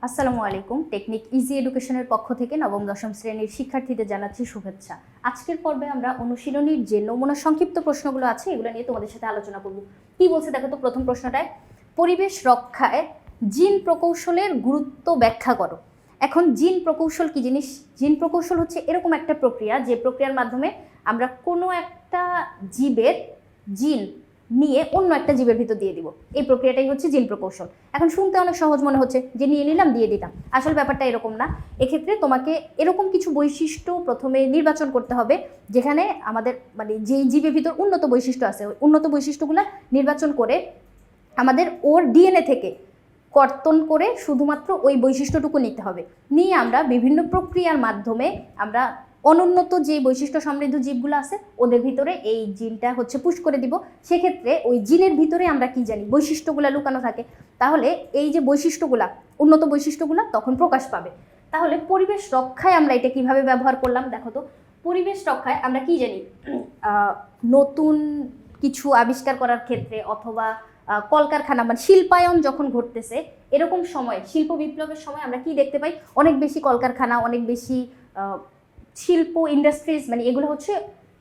আসসালামু আলাইকুম। Technique easy এডুকেশনের পক্ষ থেকে নবম দশম শ্রেণীর শিক্ষার্থীদের জানাচ্ছি শুভেচ্ছা। আজকের পর্বে আমরা অনুশীলনীর যে নমুনা সংক্ষিপ্ত প্রশ্নগুলো আছে এগুলো নিয়ে তোমাদের সাথে আলোচনা করব। কি বলছে দেখো তো, প্রথম প্রশ্নটায় পরিবেশ রক্ষায় জিন প্রকৌশলের গুরুত্ব ব্যাখ্যা করো। এখন জিন প্রকৌশল কি জিনিস? জিন প্রকৌশল হচ্ছে এরকম একটা প্রক্রিয়া যে প্রক্রিয়ার মাধ্যমে আমরা কোনো একটা জীবের জিন নিয়ে অন্য একটা জীবের ভিতর দিয়ে দিব। এই প্রক্রিয়াটাই হচ্ছে জিন প্রকৌশল। এখন শুনতে অনেক সহজ মনে হচ্ছে যে নিয়ে নিলাম দিয়ে দিতাম, আসল ব্যাপারটা এরকম না। এক্ষেত্রে তোমাকে এরকম কিছু বৈশিষ্ট্য প্রথমে নির্বাচন করতে হবে যেখানে আমাদের যেই জীবের ভিতর উন্নত বৈশিষ্ট্য আছে ওই উন্নত বৈশিষ্ট্যগুলো নির্বাচন করে আমাদের ওর ডিএনএ থেকে কর্তন করে শুধুমাত্র ওই বৈশিষ্ট্যটুকু নিতে হবে। নিয়ে আমরা বিভিন্ন প্রক্রিয়ার মাধ্যমে আমরা অনুন্নত যে বৈশিষ্ট্য সমৃদ্ধ জীবগুলো আছে ওদের ভিতরে এই জিনটা হচ্ছে পুশ করে দিব। সেক্ষেত্রে ওই জিনের ভিতরে আমরা কি জানি বৈশিষ্ট্যগুলো লুকানো থাকে, তাহলে এই যে বৈশিষ্ট্যগুলা উন্নত বৈশিষ্ট্যগুলো তখন প্রকাশ পাবে। তাহলে পরিবেশ রক্ষায় আমরা এটা কিভাবে ব্যবহার করলাম দেখো তো। পরিবেশ রক্ষায় আমরা কি জানি, নতুন কিছু আবিষ্কার করার ক্ষেত্রে অথবা কলকারখানা শিল্পায়ন যখন ঘটতেছে এরকম সময়, শিল্প বিপ্লবের সময় আমরা কি দেখতে পাই, অনেক বেশি কলকারখানা, অনেক বেশি শিল্প ইন্ডাস্ট্রিজ এগুলো হচ্ছে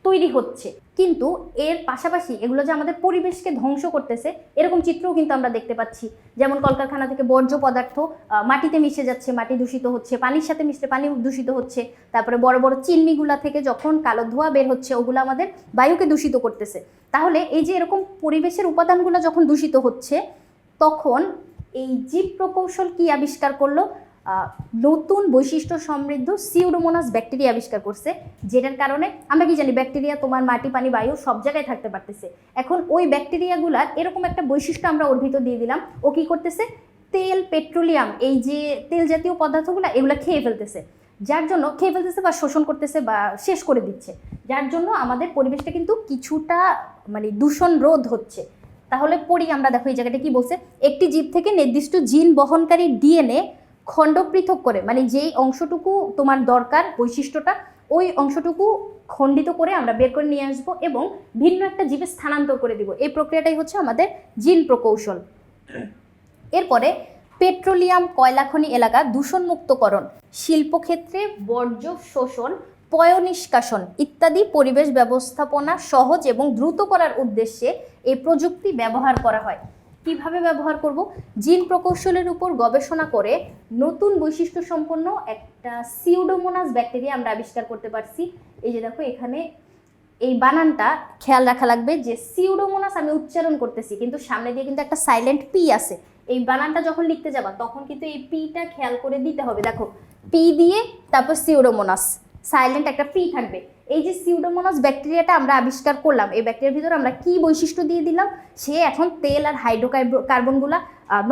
তৈরি হচ্ছে। কিন্তু এর পাশাপাশি এগুলো যে আমাদের পরিবেশকে ধ্বংস করতেছে এরকম চিত্রও কিন্তু আমরা দেখতে পাচ্ছি। যেমন কলকারখানা থেকে বর্জ্য পদার্থ মাটিতে মিশে যাচ্ছে, মাটি দূষিত হচ্ছে, পানির সাথে মিশে পানি দূষিত হচ্ছে। তারপরে বড় বড় চিমনিগুলা থেকে যখন কালো ধোঁয়া বের হচ্ছে ওগুলো আমাদের বায়ুকে দূষিত করতেছে। তাহলে এই যে এরকম পরিবেশের উপাদানগুলো যখন দূষিত হচ্ছে তখন এই জীব প্রকৌশল কি আবিষ্কার করলো, নতুন বৈশিষ্ট্য সমৃদ্ধ সিউডোমোনাস ব্যাকটেরিয়া আবিষ্কার করছে, যেটার কারণে আমরা কি জানি ব্যাকটেরিয়া তোমার মাটি পানি বায়ু সব জায়গায় থাকতে পারতেছে। এখন ওই ব্যাকটেরিয়াগুলার এরকম একটা বৈশিষ্ট্য আমরা ওর ভিতর দিয়ে দিলাম, ও কি করতেছে তেল পেট্রোলিয়াম এই যে তেল জাতীয় পদার্থগুলো এগুলো খেয়ে ফেলতেছে, যার জন্য খেয়ে ফেলতেছে বা শোষণ করতেছে বা শেষ করে দিচ্ছে, যার জন্য আমাদের পরিবেশটা কিন্তু কিছুটা দূষণ রোধ হচ্ছে। তাহলে পড়ি আমরা, দেখো এই জায়গাটা কি বলছে, একটি জীব থেকে নির্দিষ্ট জিন বহনকারী ডিএনএ খণ্ড পৃথক করে যেই অংশটুকু তোমার দরকার বৈশিষ্ট্যটা ওই অংশটুকু খণ্ডিত করে আমরা বের করে নিয়ে আসবো এবং ভিন্ন একটা জীবে স্থানান্তর করে দিব। এই প্রক্রিয়াটাই হচ্ছে আমাদের জিন প্রকৌশল। এরপরে পেট্রোলিয়াম কয়লা খনি এলাকা দূষণমুক্তকরণ, শিল্পক্ষেত্রে বর্জ্য শোষণ, পয় নিষ্কাশন ইত্যাদি পরিবেশ ব্যবস্থাপনা সহজ এবং দ্রুত করার উদ্দেশ্যে এই প্রযুক্তি ব্যবহার করা হয়। কিভাবে ব্যবহার করব? জিন প্রকৌশলের উপর গবেষণা করে নতুন বৈশিষ্ট্য সম্পন্ন একটা সিউডোমোনাস ব্যাকটেরিয়া আমরা আবিষ্কার করতে পারছি। এই যে দেখো এখানে এই বানানটা খেয়াল রাখা লাগবে যে সিউডোমোনাস আমি উচ্চারণ করতেছি কিন্তু সামনে দিয়ে কিন্তু একটা সাইলেন্ট পি আছে। এই বানানটা যখন লিখতে যাবা তখন কিন্তু এই পিটা খেয়াল করে দিতে হবে। দেখো পি দিয়ে তারপর সিউডোমোনাস সাইলেন্ট একটা পি থাকবে। এই যে সিউডোমোনাস ব্যাকটেরিয়াটা আমরা আবিষ্কার করলাম, এই ব্যাকটেরিয়ার ভিতরে আমরা কি বৈশিষ্ট্য দিয়ে দিলাম, সে এখন তেল আর হাইড্রোকার্বনগুলা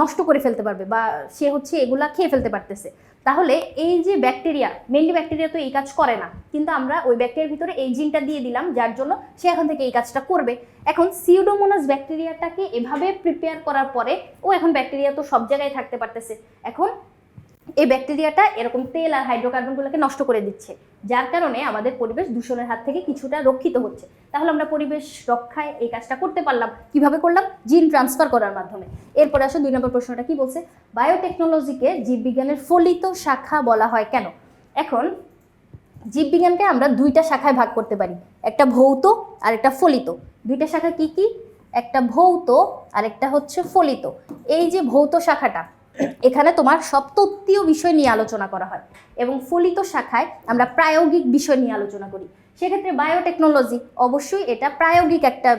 নষ্ট করে ফেলতে পারবে বা সে হচ্ছে এগুলা খেয়ে ফেলতে পারতেছে। তাহলে এই যে ব্যাকটেরিয়া, মেনলি ব্যাকটেরিয়া তো এই কাজ করে না, কিন্তু আমরা ওই ব্যাকটেরিয়ার ভিতরে এই জিনটা দিয়ে দিলাম যার জন্য সে এখন থেকে এই কাজটা করবে। এখন সিউডোমোনাস ব্যাকটেরিয়াটাকে এভাবে প্রিপেয়ার করার পরে ও এখন ব্যাকটেরিয়া তো সব জায়গায় থাকতে পারতেছে, এখন এই ব্যাকটেরিয়াটা এরকম তেল আর হাইড্রোকার্বনগুলোকে নষ্ট করে দিচ্ছে, যার কারণে আমাদের পরিবেশ দূষণের হাত থেকে কিছুটা রক্ষিত হচ্ছে। তাহলে আমরা পরিবেশ রক্ষায় এই কাজটা করতে পারলাম। কিভাবে করলাম? জিন ট্রান্সফার করার মাধ্যমে। এরপরে আসো 2 নম্বর প্রশ্নটা কি বলছে, বায়োটেকনোলজিকে জীববিজ্ঞানের ফলিত শাখা বলা হয় কেন? এখন জীববিজ্ঞানকে আমরা 2টা শাখায় ভাগ করতে পারি, একটা ভৌত আর একটা ফলিত। 2টা শাখা কি কি? একটা ভৌত আর একটা হচ্ছে ফলিত। এই যে ভৌত শাখাটা এখানে তোমার সব তত্ত্বীয় বিষয় নিয়ে আলোচনা করা হয় এবং ফলিত শাখায় আমরা প্রায়োগিক বিষয় নিয়ে আলোচনা করি। সেক্ষেত্রে বায়োটেকনোলজি অবশ্যই এটা প্রায়োগিক একটা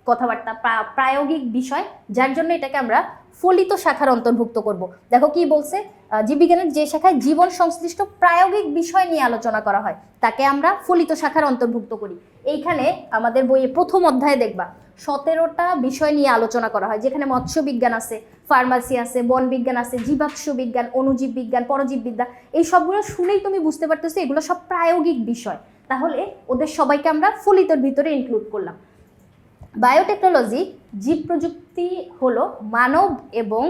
কথাবার্তা, প্রায়োগিক বিষয়, যার জন্য এটাকে আমরা ফলিত শাখার অন্তর্ভুক্ত করব। দেখো কি বলছে, জীববিজ্ঞানের যে শাখায় জীবন সংশ্লিষ্ট প্রায়োগিক বিষয় নিয়ে আলোচনা করা হয় তাকে আমরা ফলিত শাখার অন্তর্ভুক্ত করি। এইখানে আমাদের বইয়ে প্রথম অধ্যায়ে দেখবা 17টা বিষয় নিয়ে আলোচনা করা হয়, যেখানে মৎস্য বিজ্ঞান আছে, ফার্মাসি আছে, বন বিজ্ঞান আছে, জীবাশ্ম বিজ্ঞান, অণুজীব বিজ্ঞান, পরজীববিদ্যা। এই সবগুলো শুনেই তুমি বুঝতে পারতেছো এগুলো সব প্রায়োগিক বিষয়। তাহলে ওদের সবাইকে আমরা ফলিতর ভিতরে ইনক্লুড করলাম। বায়োটেকনোলজি জীব প্রযুক্তি হলো মানব এবং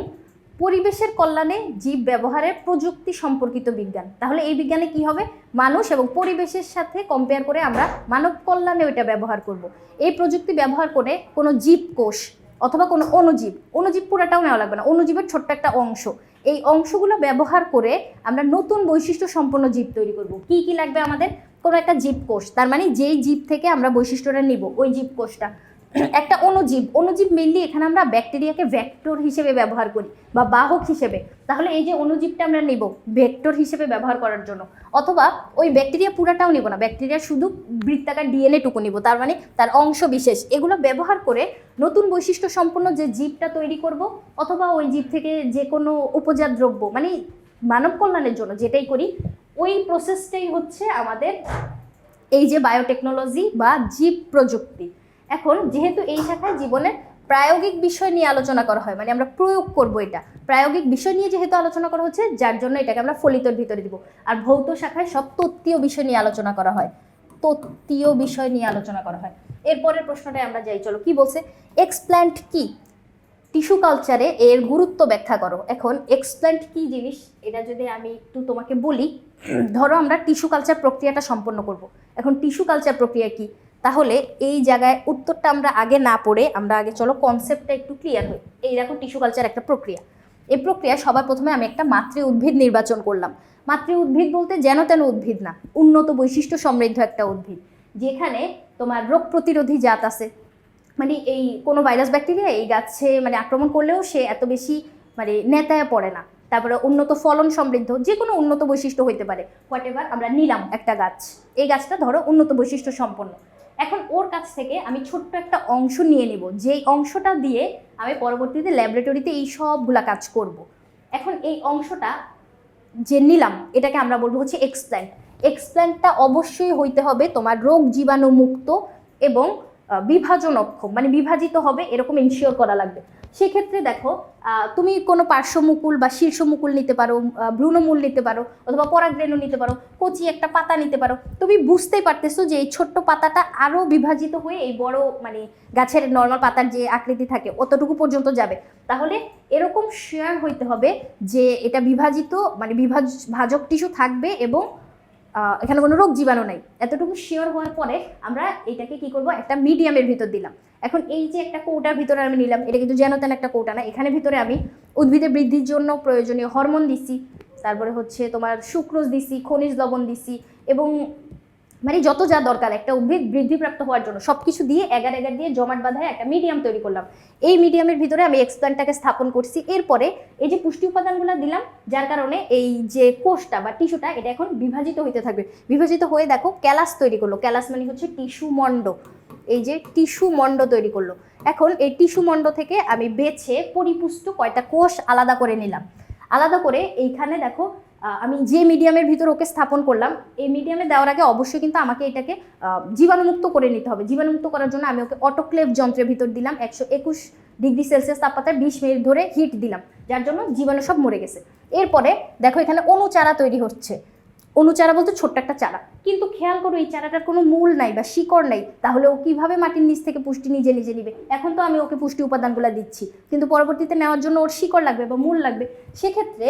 পরিবেশের কল্যাণে জীব ব্যবহারের প্রযুক্তি সম্পর্কিত বিজ্ঞান। তাহলে এই বিজ্ঞানে কি হবে, মানুষ এবং পরিবেশের সাথে কম্পেয়ার করে আমরা মানব কল্যাণে ওইটা ব্যবহার করব। এই প্রযুক্তি ব্যবহার করে কোনো জীবকোষ অথবা কোনো অণুজীব পুরাটাও নেওয়া লাগবে না, অণুজীবের ছোট্ট একটা অংশ, এই অংশগুলো ব্যবহার করে আমরা নতুন বৈশিষ্ট্য সম্পন্ন জীব তৈরি করব। কি কি লাগবে আমাদের? কোনো একটা জীবকোষ, তার মানে যেই জীব থেকে আমরা বৈশিষ্ট্যটা নিব ওই জীবকোষটা। একটা অণুজীব, অণুজীব মেনলি এখানে আমরা ব্যাকটেরিয়াকে ভেক্টর হিসেবে ব্যবহার করি বা বাহক হিসেবে। তাহলে এই যে অণুজীবটা আমরা নিব ভেক্টর হিসেবে ব্যবহার করার জন্য, অথবা ওই ব্যাকটেরিয়া পুরাটাও নিব না, ব্যাকটেরিয়ার শুধু বৃত্তাকার ডিএনএ টুকু নিব, তার মানে তার অংশ বিশেষ। এগুলো ব্যবহার করে নতুন বৈশিষ্ট্য সম্পন্ন যে জীবটা তৈরি করব, অথবা ওই জীব থেকে যে কোনো উপজাত দ্রব্য, মানে মানব কল্যাণের জন্য যেটাই করি, ওই প্রসেসটাই হচ্ছে আমাদের এই যে বায়োটেকনোলজি বা জীব প্রযুক্তি। এখন যেহেতু এই শাখায় জীবনের প্রায়োগিক বিষয় নিয়ে আলোচনা করা হয়, মানে আমরা প্রয়োগ করব, এটা প্রায়োগিক বিষয় নিয়ে যেহেতু আলোচনা করা হচ্ছে, যার জন্য এটাকে আমরা ফলিতর ভিতরে দিব। আর ভৌত শাখায় সব তত্ত্বীয় বিষয় নিয়ে আলোচনা করা হয়, তত্ত্বীয় বিষয় নিয়ে আলোচনা করা হয়। এরপরের প্রশ্নটায় আমরা যাই, চলো কি বলছে, এক্সপ্ল্যান্ট কি? টিস্যু কালচারে এর গুরুত্ব ব্যাখ্যা করো। এখন এক্সপ্ল্যান্ট কি জিনিস এটা যদি আমি একটু তোমাকে বলি, ধরো আমরা টিস্যু কালচার প্রক্রিয়াটা সম্পন্ন করব। এখন টিস্যু কালচার প্রক্রিয়া কি? তাহলে এই জায়গায় উত্তরটা আমরা আগে না পড়ে আমরা আগে চলো কনসেপ্টটা একটু ক্লিয়ার হই। এই দেখো টিস্যু কালচার একটা প্রক্রিয়া। এই প্রক্রিয়া সবার প্রথমে আমি একটা মাতৃ উদ্ভিদ নির্বাচন করলাম। মাতৃ উদ্ভিদ বলতে যেন তেন উদ্ভিদ না, উন্নত বৈশিষ্ট্য সমৃদ্ধ একটা উদ্ভিদ, যেখানে তোমার রোগ প্রতিরোধী জাত আছে। মানে এই কোনো ভাইরাস ব্যাকটেরিয়া এই গাছে মানে আক্রমণ করলেও সে এত বেশি মানে নেতায় পড়ে না। তারপরে উন্নত ফলন সমৃদ্ধ, যে কোনো উন্নত বৈশিষ্ট্য হইতে পারে, হোয়াট এভার। আমরা নিলাম একটা গাছ, এই গাছটা ধরো উন্নত বৈশিষ্ট্য সম্পন্ন। এখন ওর কাছ থেকে আমি ছোট্ট একটা অংশ নিয়ে নিব, যেই অংশটা দিয়ে আমি পরবর্তীতে ল্যাবরেটরিতে এই সবগুলা কাজ করব। এখন এই অংশটা যে নিলাম এটাকে আমরা বলবো হচ্ছে এক্সপ্ল্যান্ট। এক্সপ্ল্যান্টটা অবশ্যই হইতে হবে তোমার রোগ জীবাণু মুক্ত এবং বিভাজনক্ষম, মানে বিভাজিত হবে এরকম ইনশিওর করা লাগবে। সেক্ষেত্রে দেখো তুমি কোনো পার্শ্বমুকুল বা শীর্ষমুকুল নিতে পারো, ভ্রূণমূল নিতে পারো, অথবা পরাগরেণু নিতে পারো, কচি একটা পাতা নিতে পারো। তুমি বুঝতেই পারতেছো যে এই ছোট্ট পাতাটা আরও বিভাজিত হয়ে এই বড় মানে গাছের নর্মাল পাতার যে আকৃতি থাকে অতটুকু পর্যন্ত যাবে। তাহলে এরকম শেয়ার হইতে হবে যে এটা বিভাজিত, মানে ভাজক টিস্যু থাকবে এবং এখানে কোনো রোগ জীবাণু নাই। এতটুকু শিওর হওয়ার পরে আমরা এটাকে কি করব, একটা মিডিয়ামের ভিতর দিলাম। এখন এই যে একটা কৌটার ভিতরে আমি নিলাম, এটা কিন্তু যেন তেন একটা কৌটা না, এখানে ভিতরে আমি উদ্ভিদের বৃদ্ধির জন্য প্রয়োজনীয় হরমোন দিছি, তারপরে হচ্ছে তোমার সুক্রোজ দিছি, খনিজ লবণ দিছি, এবং মানে যত যা দরকার একটা উদ্ভিদ বৃদ্ধিপ্রাপ্ত হওয়ার জন্য সব কিছু দিয়ে এগার দিয়ে জমাট বাঁধায় একটা মিডিয়াম তৈরি করলাম। এই মিডিয়ামের ভিতরে আমি এক্সপ্ল্যান্টটাকে স্থাপন করছি। এরপরে এই যে পুষ্টি উপাদানগুলো দিলাম, যার কারণে এই যে কোষটা বা টিস্যুটা এটা এখন বিভাজিত হইতে থাকবে। বিভাজিত হয়ে দেখো ক্যালাস তৈরি করলো। ক্যালাস মানে হচ্ছে টিস্যু মণ্ড। এই যে টিস্যু মণ্ড তৈরি করলো। এখন এই টিস্যু মণ্ড থেকে আমি বেছে পরিপুষ্ট কয়টা কোষ আলাদা করে নিলাম। আলাদা করে এইখানে দেখো আমি যে মিডিয়ামের ভিতর ওকে স্থাপন করলাম, এই মিডিয়ামে দেওয়ার আগে অবশ্যই কিন্তু আমাকে এটাকে জীবাণুমুক্ত করে নিতে হবে। জীবাণুমুক্ত করার জন্য আমি ওকে অটোক্লেভ যন্ত্রের ভিতর দিলাম, 121 ডিগ্রি সেলসিয়াস তাপমাত্রায় 20 মিনিট ধরে হিট দিলাম, যার জন্য জীবাণু সব মরে গেছে। এরপরে দেখো এখানে অণুচারা তৈরি হচ্ছে। অণুচারা বলতে ছোট্ট একটা চারা, কিন্তু খেয়াল করো এই চারাটার কোনো মূল নাই বা শিকড় নাই, তাহলে ও কীভাবে মাটির নিচ থেকে পুষ্টি নিজে নিজে নিবে? এখন তো আমি ওকে পুষ্টি উপাদানগুলো দিচ্ছি, কিন্তু পরবর্তীতে নেওয়ার জন্য ওর শিকড় লাগবে বা মূল লাগবে। সেক্ষেত্রে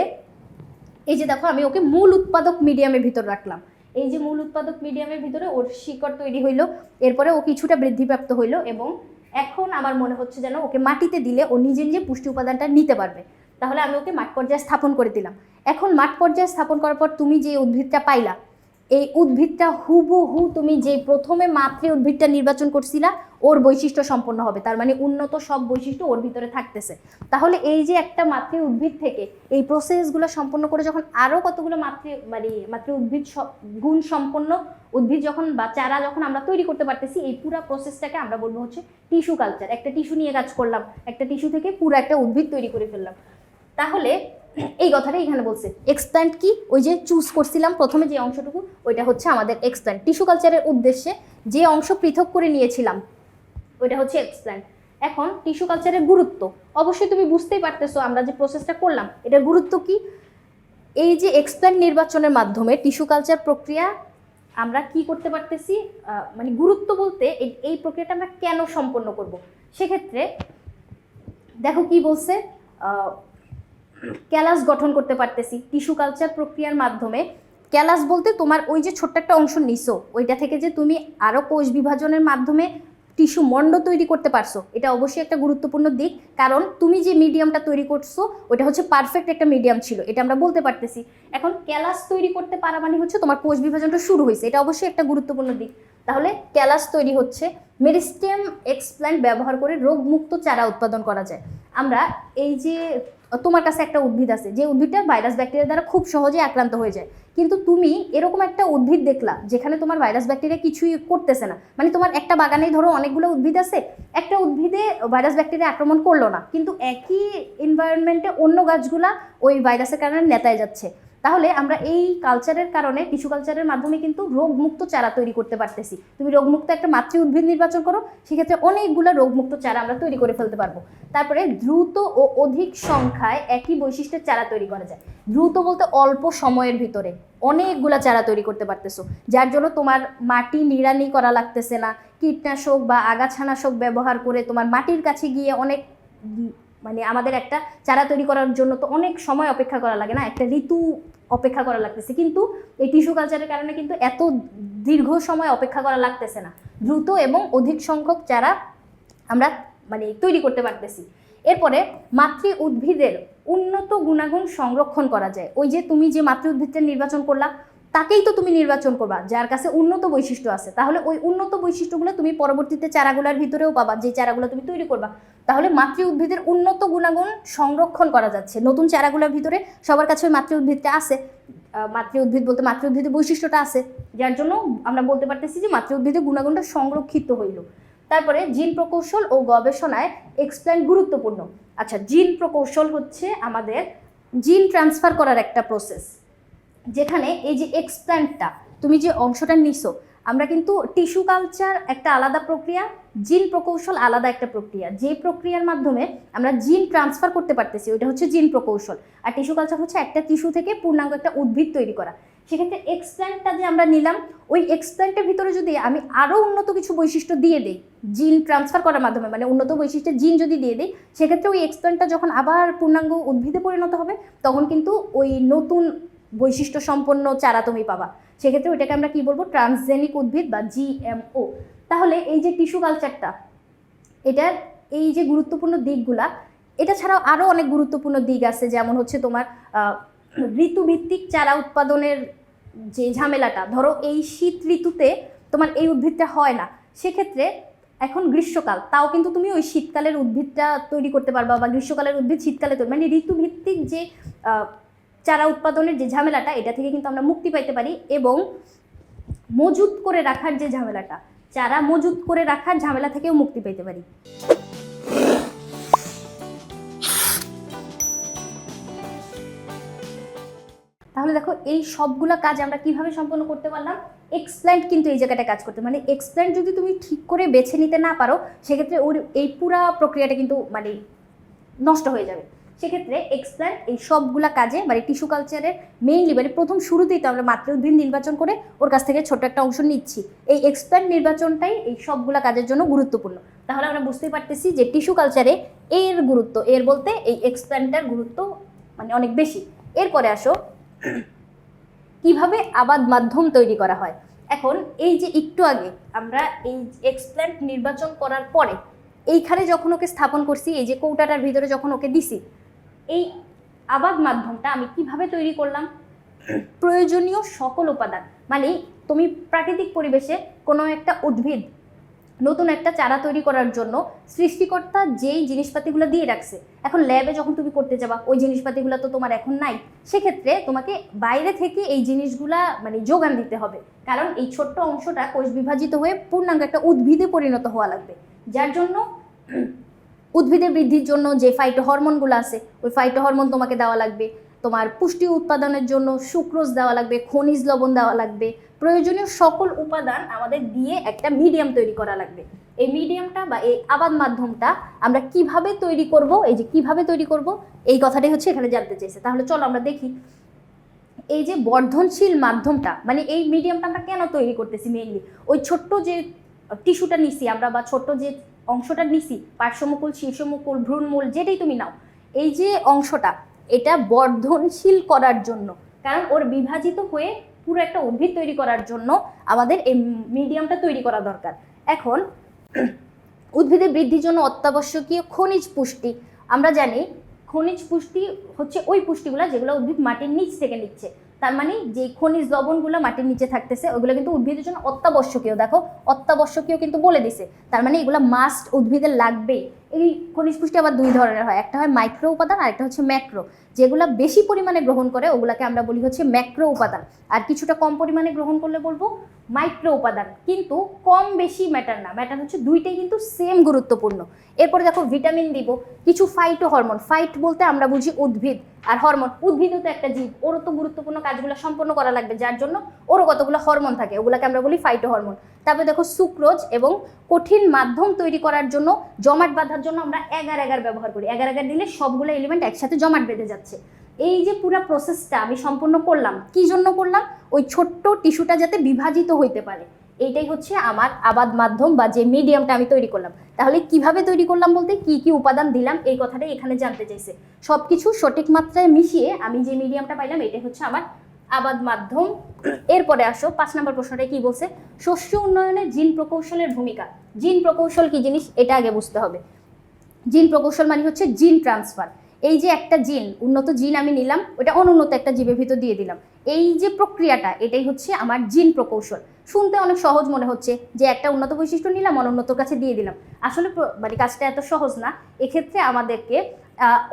এই যে দেখো আমি ওকে মূল উৎপাদক মিডিয়ামের ভিতর রাখলাম। এই যে মূল উৎপাদক মিডিয়ামের ভিতরে ওর শিকড় তৈরি হইলো, এরপরে ও কিছুটা বৃদ্ধিপ্রাপ্ত হইলো, এবং এখন আমার মনে হচ্ছে যেন ওকে মাটিতে দিলে ও নিজে নিজে পুষ্টি উপাদানটা নিতে পারবে। তাহলে আমি ওকে মাঠ পর্যায়ে স্থাপন করে দিলাম। এখন মাঠ পর্যায়ে স্থাপন করার পর তুমি যে উদ্ভিদটা পাইলা, এই উদ্ভিদটা হুবহু তুমি যে প্রথমে মাতৃ উদ্ভিদটা নির্বাচন করছিলা ওর বৈশিষ্ট্য সম্পন্ন হবে, তার মানে উন্নত সব বৈশিষ্ট্য ওর ভিতরে থাকতেছে। তাহলে এই যে একটা মাতৃ উদ্ভিদ থেকে এই প্রসেসগুলো সম্পন্ন করে যখন আরও কতগুলো মাতৃ উদ্ভিদ গুণ সম্পন্ন উদ্ভিদ যখন বা চারা যখন আমরা তৈরি করতে পারতেছি, এই পুরো প্রসেসটাকে আমরা বলবো হচ্ছে টিস্যু কালচার। একটা টিস্যু নিয়ে কাজ করলাম, একটা টিস্যু থেকে পুরো একটা উদ্ভিদ তৈরি করে ফেললাম। তাহলে এই কথাটাই এখানে বলছে। এক্সপ্ল্যান্ট কি? ওই যে চুজ করছিলাম প্রথমে যে অংশটুকু, ওইটা হচ্ছে আমাদের এক্সপ্ল্যান্ট। টিস্যু কালচারের উদ্দেশ্যে যে অংশ পৃথক করে নিয়েছিলাম ওইটা হচ্ছে এক্সপ্ল্যান্ট। এখন টিস্যু কালচারের গুরুত্ব অবশ্যই তুমি বুঝতেই পারতেছো, আমরা যে প্রসেসটা করলাম এটার গুরুত্ব কি। এই যে এক্সপ্ল্যান্ট নির্বাচনের মাধ্যমে টিস্যু কালচার প্রক্রিয়া আমরা কি করতে পারতেছি, মানে গুরুত্ব বলতে এই প্রক্রিয়াটা আমরা কেন সম্পন্ন করব। সেক্ষেত্রে দেখো কি বলছে, ক্যালাস গঠন করতে পারতেছি টিস্যু কালচার প্রক্রিয়ার মাধ্যমে। ক্যালাস বলতে তোমার ওই যে ছোট্ট একটা অংশ নিছো, ওইটা থেকে যে তুমি আরও কোষ বিভাজনের মাধ্যমে টিস্যু মণ্ড তৈরি করতে পারছো, এটা অবশ্যই একটা গুরুত্বপূর্ণ দিক। কারণ তুমি যে মিডিয়ামটা তৈরি করছো ওটা হচ্ছে পারফেক্ট একটা মিডিয়াম ছিল, এটা আমরা বলতে পারতেছি। এখন ক্যালাস তৈরি করতে পারা মানে হচ্ছে তোমার কোষ বিভাজনটা শুরু হয়েছে, এটা অবশ্যই একটা গুরুত্বপূর্ণ দিক। তাহলে ক্যালাস তৈরি হচ্ছে। মেরিস্টেম এক্সপ্ল্যান্ট ব্যবহার করে রোগমুক্ত চারা উৎপাদন করা যায়। আমরা এই যে তোমার কাছে একটা উদ্ভিদ আছে, যে উদ্ভিদটা ভাইরাস ব্যাকটেরিয়া দ্বারা খুব সহজে আক্রান্ত হয়ে যায়, কিন্তু তুমি এরকম একটা উদ্ভিদ দেখলা যেখানে তোমার ভাইরাস ব্যাকটেরিয়া কিছুই করতেছে না, মানে তোমার একটা বাগানেই ধরো অনেকগুলো উদ্ভিদ আছে, একটা উদ্ভিদে ভাইরাস ব্যাকটেরিয়া আক্রমণ করলো না, কিন্তু একই এনভায়রনমেন্টে অন্য গাছগুলা ওই ভাইরাসের কারণে নেতায় যাচ্ছে। তাহলে আমরা এই কালচারের কারণে, টিস্যু কালচারের মাধ্যমে কিন্তু রোগমুক্ত চারা তৈরি করতে পারতেছি। তুমি রোগমুক্ত একটা মাতৃ উদ্ভিদ নির্বাচন করো, সেক্ষেত্রে অনেকগুলো রোগমুক্ত চারা আমরা তৈরি করে ফেলতে পারবো। তারপরে দ্রুত ও অধিক সংখ্যায় একই বৈশিষ্ট্যের চারা তৈরি করা যায়। দ্রুত বলতে অল্প সময়ের ভিতরে অনেকগুলা চারা তৈরি করতে পারতেছো, যার জন্য তোমার মাটি নিড়ানি করা লাগতেছে না, কীটনাশক বা আগাছানাশক ব্যবহার করে তোমার মাটির কাছে গিয়ে অনেক, মানে আমাদের একটা চারা তৈরি করার জন্য তো অনেক সময় অপেক্ষা করা লাগে না, একটা ঋতু অপেক্ষা করা লাগতেছে, কিন্তু এই টিস্যু কালচারের কারণে কিন্তু এত দীর্ঘ সময় অপেক্ষা করা লাগতেছে না, দ্রুত এবং অধিক সংখ্যক চারা আমরা মানে তৈরি করতে পারতেছি। এরপরে মাতৃ উদ্ভিদের উন্নত গুণাগুণ সংরক্ষণ করা যায়। ওই যে তুমি যে মাতৃ উদ্ভিদটা নির্বাচন করলা, তাকেই তো তুমি নির্বাচন করবা যার কাছে উন্নত বৈশিষ্ট্য আছে, তাহলে ওই উন্নত বৈশিষ্ট্যগুলো তুমি পরবর্তীতে চারাগুলোর ভিতরেও পাবা, যে চারাগুলো তুমি তৈরি করবা। তাহলে মাতৃ উদ্ভিদের উন্নত গুণাগুণ সংরক্ষণ করা যাচ্ছে। নতুন চারাগুলোর ভিতরে সবার কাছে ওই মাতৃ উদ্ভিদটা আছে, মাতৃ উদ্ভিদ বলতে মাতৃ উদ্ভিদের বৈশিষ্ট্যটা আছে, যার জন্য আমরা বলতে পারতেছি যে মাতৃ উদ্ভিদের গুণাগুণটা সংরক্ষিত হইল। তারপরে জিন প্রকৌশল ও গবেষণায় এক্সপ্ল্যান্ট গুরুত্বপূর্ণ। আচ্ছা, জিন প্রকৌশল হচ্ছে আমাদের জিন ট্রান্সফার করার একটা প্রসেস, যেখানে এই যে এক্সপ্ল্যান্টটা তুমি যে অংশটা নিছো, আমরা কিন্তু টিস্যু কালচার একটা আলাদা প্রক্রিয়া, জিন প্রকৌশল আলাদা একটা প্রক্রিয়া, যে প্রক্রিয়ার মাধ্যমে আমরা জিন ট্রান্সফার করতে পারতেছি ওইটা হচ্ছে জিন প্রকৌশল। আর টিস্যু কালচার হচ্ছে একটা টিস্যু থেকে পূর্ণাঙ্গ একটা উদ্ভিদ তৈরি করা। সেক্ষেত্রে এক্সপ্ল্যান্টটা যে আমরা নিলাম, ওই এক্সপ্ল্যান্টের ভিতরে যদি আমি আরও উন্নত কিছু বৈশিষ্ট্য দিয়ে দিই জিন ট্রান্সফার করার মাধ্যমে, মানে উন্নত বৈশিষ্ট্যের জিন যদি দিয়ে দিই, সেক্ষেত্রে ওই এক্সপ্ল্যান্টটা যখন আবার পূর্ণাঙ্গ উদ্ভিদে পরিণত হবে, তখন কিন্তু ওই নতুন বৈশিষ্ট্য সম্পন্ন চারা তুমি পাবা। সেক্ষেত্রে ওইটাকে আমরা কি বলবো, ট্রান্সজেনিক উদ্ভিদ বা জিএমও। তাহলে এই যে টিস্যু কালচারটা, এটার এই যে গুরুত্বপূর্ণ দিকগুলা, এটা ছাড়াও আরও অনেক গুরুত্বপূর্ণ দিক আছে, যেমন হচ্ছে তোমার ঋতুভিত্তিক চারা উৎপাদনের যে ঝামেলাটা, ধরো এই শীত ঋতুতে তোমার এই উদ্ভিদটা হয় না, সেক্ষেত্রে এখন গ্রীষ্মকাল, তাও কিন্তু তুমি ওই শীতকালের উদ্ভিদটা তৈরি করতে পারবা, বা গ্রীষ্মকালের উদ্ভিদ শীতকালে তৈরি, মানে ঋতুভিত্তিক যে চারা উৎপাদনের যে ঝামেলাটা, এটা থেকে কিন্তু আমরা মুক্তি পাইতে পারি। এবং মজুত করে রাখার যে ঝামেলাটা, চারা মজুত করে রাখার ঝামেলা থেকেও মুক্তি পেতে পারি। তাহলে দেখো এই সবগুলা কাজ আমরা কিভাবে সম্পন্ন করতে পারলাম। এক্সপ্ল্যান্ট কিন্তু এই জায়গাটা কাজ করতে, মানে এক্সপ্ল্যান্ট যদি তুমি ঠিক করে বেছে নিতে না পারো, সেক্ষেত্রে ওর এই পুরা প্রক্রিয়াটা কিন্তু মানে নষ্ট হয়ে যাবে। সেক্ষেত্রে এক্সপ্ল্যান্ট এই সবগুলা কাজে, মানে টিস্যু কালচারের মেইনলি মানে প্রথম শুরুতেই তো আমরা মাতৃ উদ্ভিদ নির্বাচন করে ওর কাছ থেকে ছোট্ট একটা অংশ নিচ্ছি, এই এক্সপ্ল্যান্ট নির্বাচনটাই এই সবগুলা কাজের জন্য গুরুত্বপূর্ণ। তাহলে আমরা বুঝতেই পারতেছি যে টিস্যু কালচারে এর গুরুত্ব, এর বলতে এই এক্সপ্ল্যান্টটার গুরুত্ব মানে অনেক বেশি। এরপরে আসো কিভাবে আবাদ মাধ্যম তৈরি করা হয়। এখন এই যে একটু আগে আমরা এই এক্সপ্ল্যান্ট নির্বাচন করার পরে এইখানে যখন ওকে স্থাপন করছি, এই যে কৌটাটার ভিতরে যখন ওকে দিছি, এই আবাদ মাধ্যমটা আমি কিভাবে তৈরি করলাম, প্রয়োজনীয় সকল উপাদান, মানে তুমি প্রাকৃতিক পরিবেশে কোনো একটা উদ্ভিদ নতুন একটা চারা তৈরি করার জন্য সৃষ্টিকর্তা যেই জিনিসপাতিগুলো দিয়ে রাখছে, এখন ল্যাবে যখন তুমি করতে যাবা ওই জিনিসপাতিগুলো তো তোমার এখন নাই, সেক্ষেত্রে তোমাকে বাইরে থেকে এই জিনিসগুলা মানে যোগান দিতে হবে, কারণ এই ছোট্ট অংশটা কোষ বিভাজিত হয়ে পূর্ণাঙ্গ একটা উদ্ভিদে পরিণত হওয়া লাগবে, যার জন্য উদ্ভিদের বৃদ্ধির জন্য যে ফাইটো হরমোনগুলো আছে ওই ফাইটো হরমোন তোমাকে দেওয়া লাগবে, তোমার পুষ্টি উৎপাদনের জন্য সুক্রোজ দেওয়া লাগবে, খনিজ লবণ দেওয়া লাগবে, প্রয়োজনীয় সকল উপাদান আমাদের দিয়ে একটা মিডিয়াম তৈরি করা লাগবে। এই মিডিয়ামটা বা এই আবাদ মাধ্যমটা আমরা কিভাবে তৈরি করব, এই যে কিভাবে তৈরি করব এই কথাটাই হচ্ছে এখানে জানতে চেয়েছে। তাহলে চলো আমরা দেখি এই যে বর্ধনশীল মাধ্যমটা, মানে এই মিডিয়ামটা আমরা কেন তৈরি করতেছি, মেইনলি ওই ছোট্ট যে টিস্যুটা নিছি আমরা, বা ছোট্ট যে অংশটা নিছি, পার্শ্বমুকুল, শীর্ষমুকুল, ভ্রূণমূল, যেটাই তুমি নাও, এই যে অংশটা এটা বর্ধনশীল করার জন্য, কারণ ওর বিভাজিত হয়ে পুরো একটা উদ্ভিদ তৈরি করার জন্য আমাদের এই মিডিয়ামটা তৈরি করা দরকার। এখন উদ্ভিদের বৃদ্ধির জন্য অত্যাবশ্যকীয় খনিজ পুষ্টি। আমরা জানি খনিজ পুষ্টি হচ্ছে ওই পুষ্টিগুলো যেগুলো উদ্ভিদ মাটির নিচ থেকে নিচ্ছে। তার মানে যে খনিজ লবণগুলো মাটির নিচে থাকতেছে ওগুলো কিন্তু উদ্ভিদের জন্য অত্যাবশ্যকীয়। দেখো অত্যাবশ্যকীয় কিন্তু বলে দিছে, তার মানে এগুলো মাস্ট উদ্ভিদের লাগবেই। এই খনিজ পুষ্টি আবার দুই ধরনের হয়, একটা হয় মাইক্রো উপাদান আর একটা হচ্ছে ম্যাক্রো। যেগুলো বেশি পরিমাণে গ্রহণ করে ওগুলাকে আমরা বলি হচ্ছে ম্যাক্রো উপাদান, আর কিছুটা কম পরিমাণে গ্রহণ করলে বলবো মাইক্রো উপাদান। কিন্তু কম বেশি ম্যাটার না, ম্যাটার হচ্ছে দুইটাই কিন্তু সেম গুরুত্বপূর্ণ। এরপরে দেখো ভিটামিন দিব, কিছু ফাইটো হরমোন। ফাইট বলতে আমরা বুঝি উদ্ভিদ, আর হরমোন উদ্ভিদও তো একটা জীব, ওরও তো গুরুত্বপূর্ণ কাজগুলো সম্পন্ন করা লাগবে, যার জন্য ওরও কতগুলো হরমোন থাকে, ওগুলোকে আমরা বলি ফাইটো হরমোন। তারপরে দেখো সুক্রোজ এবং কঠিন মাধ্যম তৈরি করার জন্য, জমাট বাঁধার জন্য আমরা এগার এগার ব্যবহার করি। এগার এগার দিলে সবগুলো এলিমেন্ট একসাথে জমাট বেঁধে যাচ্ছে। এই যে পুরো প্রসেসটা আমি সম্পূর্ণ করলাম, কি জন্য করলাম? ওই ছোট্ট টিস্যুটা যাতে বিভাজিত হইতে পারে, এইটাই হচ্ছে আমার আবাদ মাধ্যম বা যে মিডিয়ামটা আমি তৈরি করলাম। তাহলে কিভাবে তৈরি করলাম বলতে কি কি উপাদান দিলাম এই কথাটাই এখানে জানতে চাইছে। সবকিছু সঠিক মাত্রায় মিশিয়ে আমি যে মিডিয়ামটা পাইলাম এটাই হচ্ছে আমার আবাদ মাধ্যম। এরপরে আসো 5 নম্বর প্রশ্নটা কি বলছে, শস্য উন্নয়নে জিন প্রকৌশলের ভূমিকা। জিন প্রকৌশল কি জিনিস এটা আগে বুঝতে হবে। জিন প্রকৌশল মানে হচ্ছে জিন ট্রান্সফার। এই যে একটা জিন, উন্নত জিন আমি নিলাম, ওটা অনুন্নত একটা জীবের ভিতর দিয়ে দিলাম, এই যে প্রক্রিয়াটা এটাই হচ্ছে আমার জিন প্রকৌশল। শুনতে অনেক সহজ মনে হচ্ছে যে একটা উন্নত বৈশিষ্ট্য নিলাম অনুন্নতর কাছে দিয়ে দিলাম, আসলে মানে কাজটা এত সহজ না। এক্ষেত্রে আমাদেরকে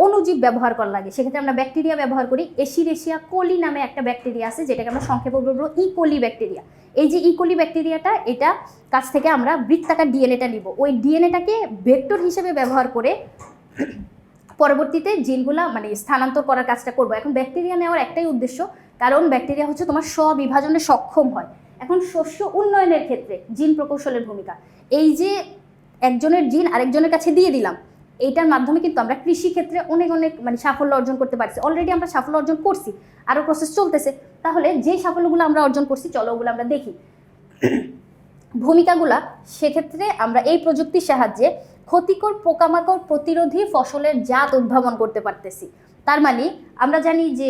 অণুজীব ব্যবহার করা লাগে। সেক্ষেত্রে আমরা ব্যাকটেরিয়া ব্যবহার করি। এশিরেশিয়া কোলি নামে একটা ব্যাকটেরিয়া আছে, যেটাকে আমরা সংক্ষেপে বলবো ইকোলি ব্যাকটেরিয়া। এই যে ইকোলি ব্যাকটেরিয়াটা, এটা কাছ থেকে আমরা বৃত্তাকার ডিএনএটা নিব, ওই ডিএনএটাকে ভেক্টর হিসেবে ব্যবহার করে পরবর্তীতে জিনগুলা মানে স্থানান্তর করার কাজটা করবো। এখন ব্যাকটেরিয়া নেওয়ার একটাই উদ্দেশ্য, কারণ ব্যাকটেরিয়া হচ্ছে তোমার স্ববিভাজনে সক্ষম হয়। এখন শস্য উন্নয়নের ক্ষেত্রে জিন প্রকৌশলের ভূমিকা, এই যে একজনের জিন আরেকজনের কাছে দিয়ে দিলাম, এইটার মাধ্যমে কিন্তু আমরা কৃষি ক্ষেত্রে অনেক অনেক মানে সাফল্য অর্জন করতে পারছি। অলরেডি আমরা সাফল্য অর্জন করছি, আরও প্রসেস চলতেছে। তাহলে যে সাফল্যগুলো আমরা অর্জন করছি চলো ওগুলো আমরা দেখি। ভূমিকাগুলা, সেক্ষেত্রে আমরা এই প্রযুক্তির সাহায্যে ক্ষতিকর পোকামাকড় প্রতিরোধী ফসলের জাত উদ্ভাবন করতে পারতেছি। তার মানে আমরা জানি যে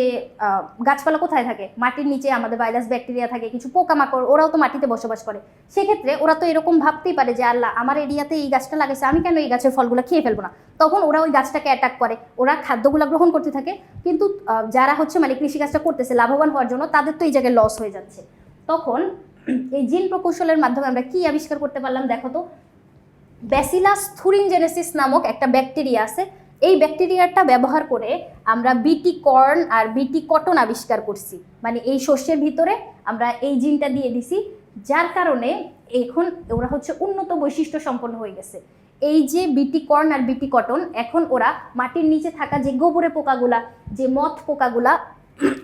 গাছপালা কোথায় থাকে, মাটির নিচে আমাদের ভাইরাস ব্যাকটেরিয়া থাকে, কিছু পোকামাকড় ওরাও তো মাটিতে বসবাস করে। সেক্ষেত্রে ওরা তো এরকম ভাবতেই পারে যে আল্লাহ আমার এরিয়াতে এই গাছটা লাগাইছে, আমি কেন এই গাছের ফলগুলো খেয়ে ফেলবো না। তখন ওরা ওই গাছটাকে অ্যাটাক করে, ওরা খাদ্যগুলো গ্রহণ করতে থাকে। কিন্তু যারা হচ্ছে মানে কৃষিকাজটা করতেছে লাভবান হওয়ার জন্য, তাদের তো এই জায়গায় লস হয়ে যাচ্ছে। তখন এই জিন প্রকৌশলের মাধ্যমে আমরা কি আবিষ্কার করতে পারলাম দেখো তো। ব্যাসিলাস থুরিনজেনেসিস নামক একটা ব্যাকটেরিয়া আছে, এই ব্যাকটেরিয়াটা ব্যবহার করে আমরা বিটি কর্ন আর বিটি কটন আবিষ্কার করছি। মানে এই শস্যের ভিতরে আমরা এই জিনটা দিয়ে দিছি, যার কারণে এখন ওরা হচ্ছে উন্নত বৈশিষ্ট্য সম্পন্ন হয়ে গেছে। এই যে বিটি কর্ন আর বিটি কটন, এখন ওরা মাটির নিচে থাকা যে গোবরে পোকাগুলা, যে মথ পোকাগুলা,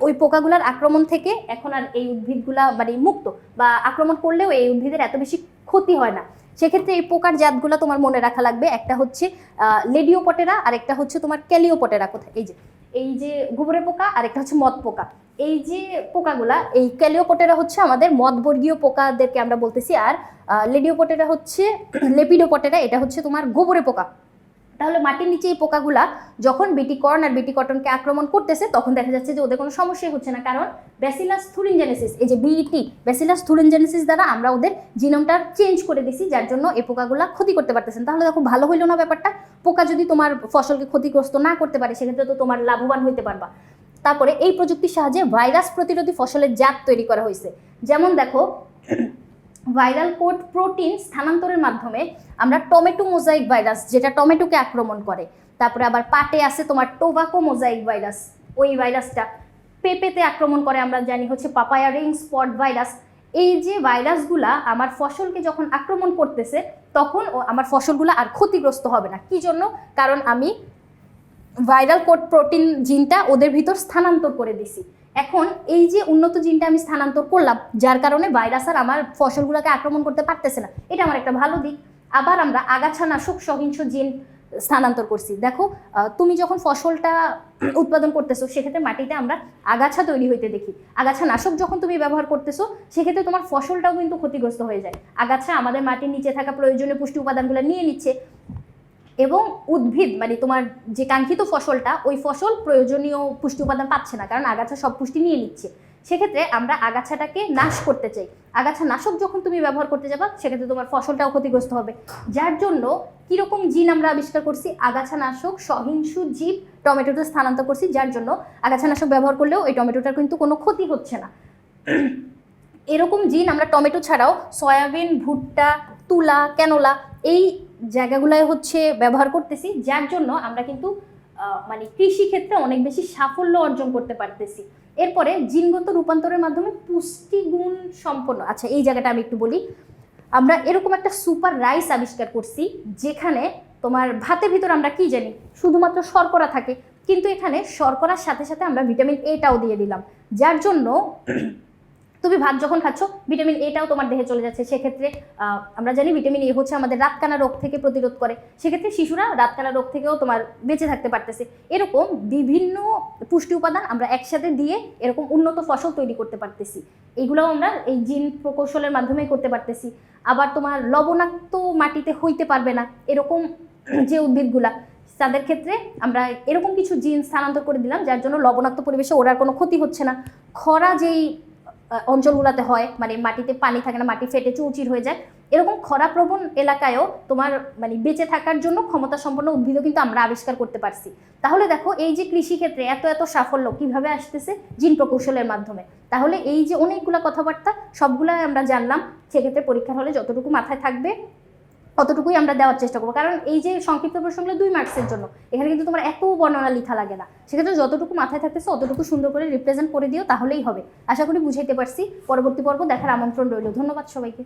ওই পোকাগুলার আক্রমণ থেকে এখন আর এই উদ্ভিদগুলা মানে মুক্ত, বা আক্রমণ করলেও এই উদ্ভিদের এত বেশি ক্ষতি হয় না। সেক্ষেত্রে এই পোকার জাতগুলো তোমার মনে রাখা লাগবে, একটা হচ্ছে লেডিওপটেরা আর একটা হচ্ছে তোমার ক্যালিওপটেরা। কোথায় এই যে গোবরে পোকা আর একটা হচ্ছে মদ পোকা। এই যে পোকাগুলা, এই ক্যালিওপটেরা হচ্ছে আমাদের মদবর্গীয় পোকাদেরকে আমরা বলতেছি, আর লেডিওপটেরা হচ্ছে লেপিডোপটেরা, এটা হচ্ছে তোমার গোবরে পোকা। তাহলে মাটির নিচে এই পোকাগুলা যখন বিটি কর্ন আর বিটি কটনকে আক্রমণ করতেছে তখন দেখা যাচ্ছে যে ওদের কোনো সমস্যাই হচ্ছে না, কারণ ব্যাসিলাস থুরিনজেনেসিস, এই যে বিটি ব্যাসিলাস থুরিনজেনেসিস দ্বারা আমরা ওদের জিনোমটা চেঞ্জ করে দিছি, যার জন্য এই পোকাগুলা ক্ষতি করতে পারতেছেন। তাহলে দেখো ভালো হইলো না ব্যাপারটা। পোকা যদি তোমার ফসলকে ক্ষতিগ্রস্ত না করতে পারে সেক্ষেত্রে তো তোমার লাভবান হইতে পারবা। তারপরে এই প্রযুক্তির সাহায্যে ভাইরাস প্রতিরোধী ফসলের জাত তৈরি করা হয়েছে। যেমন দেখো ভাইরাল কোড প্রোটিন স্থানান্তরের মাধ্যমে আমরা টমেটো মোজাইক ভাইরাস, যেটা টমেটোকে আক্রমণ করে, তারপরে আবার পাটে আছে তোমার টোবাকো মোজাইক ভাইরাস, ওই ভাইরাসটা পেঁপেতে আক্রমণ করে, আমরা জানি হচ্ছে পাপায়া রিং স্পট ভাইরাস। এই যে ভাইরাসগুলা আমার ফসলকে যখন আক্রমণ করতেছে তখন আমার ফসলগুলো আর ক্ষতিগ্রস্ত হবে না। কি জন্য? কারণ আমি ভাইরাল কোড প্রোটিন জিনটা ওদের ভিতর স্থানান্তর করে দিছি। এখন এই যে উন্নত জিনটা আমি স্থানান্তর করলাম, যার কারণে ভাইরাস আর আমার ফসলগুলোকে আক্রমণ করতে পারতেছে না, এটা আমার একটা ভালো দিক। আবার আমরা আগাছানাশক সহিংস জিন স্থানান্তর করছি। দেখো তুমি যখন ফসলটা উৎপাদন করতেছো সেক্ষেত্রে মাটিতে আমরা আগাছা তৈরি হইতে দেখি। আগাছানাশক যখন তুমি ব্যবহার করতেছো সেক্ষেত্রে তোমার ফসলটাও কিন্তু ক্ষতিগ্রস্ত হয়ে যায়। আগাছা আমাদের মাটির নিচে থাকা প্রয়োজনীয় পুষ্টি উপাদানগুলো নিয়ে নিচ্ছে, এবং উদ্ভিদ মানে তোমার যে কাঙ্ক্ষিত ফসলটা, ওই ফসল প্রয়োজনীয় পুষ্টি উপাদান পাচ্ছে না, কারণ আগাছা সব পুষ্টি নিয়ে নিচ্ছে। সেক্ষেত্রে আমরা আগাছাটাকে নাশ করতে চাই। আগাছা নাশক যখন তুমি ব্যবহার করতে যাবা সেক্ষেত্রে তোমার ফসলটাও ক্ষতিগ্রস্ত হবে। যার জন্য কীরকম জিন আমরা আবিষ্কার করছি, আগাছা নাশক সহিংসু জীব টমেটোতে স্থানান্তর করছি, যার জন্য আগাছা নাশক ব্যবহার করলেও এই টমেটোটার কিন্তু কোনো ক্ষতি হচ্ছে না। এরকম জিন আমরা টমেটো ছাড়াও সয়াবিন, ভুট্টা, তুলা, ক্যানোলা এই জায়গাগুলোয় হচ্ছে ব্যবহার করতেছি, যার জন্য আমরা কিন্তু মানে কৃষি ক্ষেত্রে অনেক বেশি সাফল্য অর্জন করতে পারতেছি। এরপরে জিনগত রূপান্তরের মাধ্যমে পুষ্টিগুণ সম্পন্ন, আচ্ছা এই জায়গাটা আমি একটু বলি। আমরা এরকম একটা সুপার রাইস আবিষ্কার করছি যেখানে তোমার ভাতের ভিতর আমরা কি জানি শুধুমাত্র শর্করা থাকে, কিন্তু এখানে শর্করার সাথে সাথে আমরা ভিটামিন এটাও দিয়ে দিলাম, যার জন্য তুমি ভাত যখন খাচ্ছ ভিটামিন এটাও তোমার দেহে চলে যাচ্ছে। সেক্ষেত্রে আমরা জানি ভিটামিন এ হচ্ছে আমাদের রাতকানা রোগ থেকে প্রতিরোধ করে, সেক্ষেত্রে শিশুরা রাতকানা রোগ থেকেও তোমার বেঁচে থাকতে পারতেছে। এরকম বিভিন্ন পুষ্টি উপাদান আমরা একসাথে দিয়ে এরকম উন্নত ফসল তৈরি করতে পারতেছি। এগুলোও আমরা এই জিন প্রকৌশলের মাধ্যমে করতে পারতেছি। আবার তোমার লবণাক্ত মাটিতে হইতে পারবে না এরকম যে উদ্ভিদগুলা, তাদের ক্ষেত্রে আমরা এরকম কিছু জিন স্থানান্তর করে দিলাম, যার জন্য লবণাক্ত পরিবেশে ওরার কোনো ক্ষতি হচ্ছে না। খরা যেই অঞ্চলগুলোতে হয়, মানে মাটিতে পানি থাকে না, মাটি ফেটে চৌচির হয়ে যায়, এরকম খরাপ্রবণ এলাকায়ও তোমার মানে বেঁচে থাকার জন্য ক্ষমতা সম্পন্ন উদ্ভিদও কিন্তু আমরা আবিষ্কার করতে পারছি। তাহলে দেখো এই যে কৃষিক্ষেত্রে এত এত সাফল্য কিভাবে আসতেছে, জিন প্রকৌশলের মাধ্যমে। তাহলে এই যে অনেকগুলো কথাবার্তা সবগুলাই আমরা জানলাম, সেক্ষেত্রে পরীক্ষার হলে যতটুকু মাথায় থাকবে অতটুকুই আমরা দেওয়ার চেষ্টা করবো। কারণ এই যে সংক্ষিপ্ত প্রশ্নগুলো 2 মার্কসের জন্য, এখানে কিন্তু তোমার এত বর্ণনা লেখা লাগে না। সেক্ষেত্রে যতটুকু মাথায় থাকতেছে অতটুকু সুন্দর করে রিপ্রেজেন্ট করে দিও, তাহলেই হবে। আশা করি বুঝাইতে পারছি। পরবর্তী পর্ব দেখার আমন্ত্রণ রইল। ধন্যবাদ সবাইকে।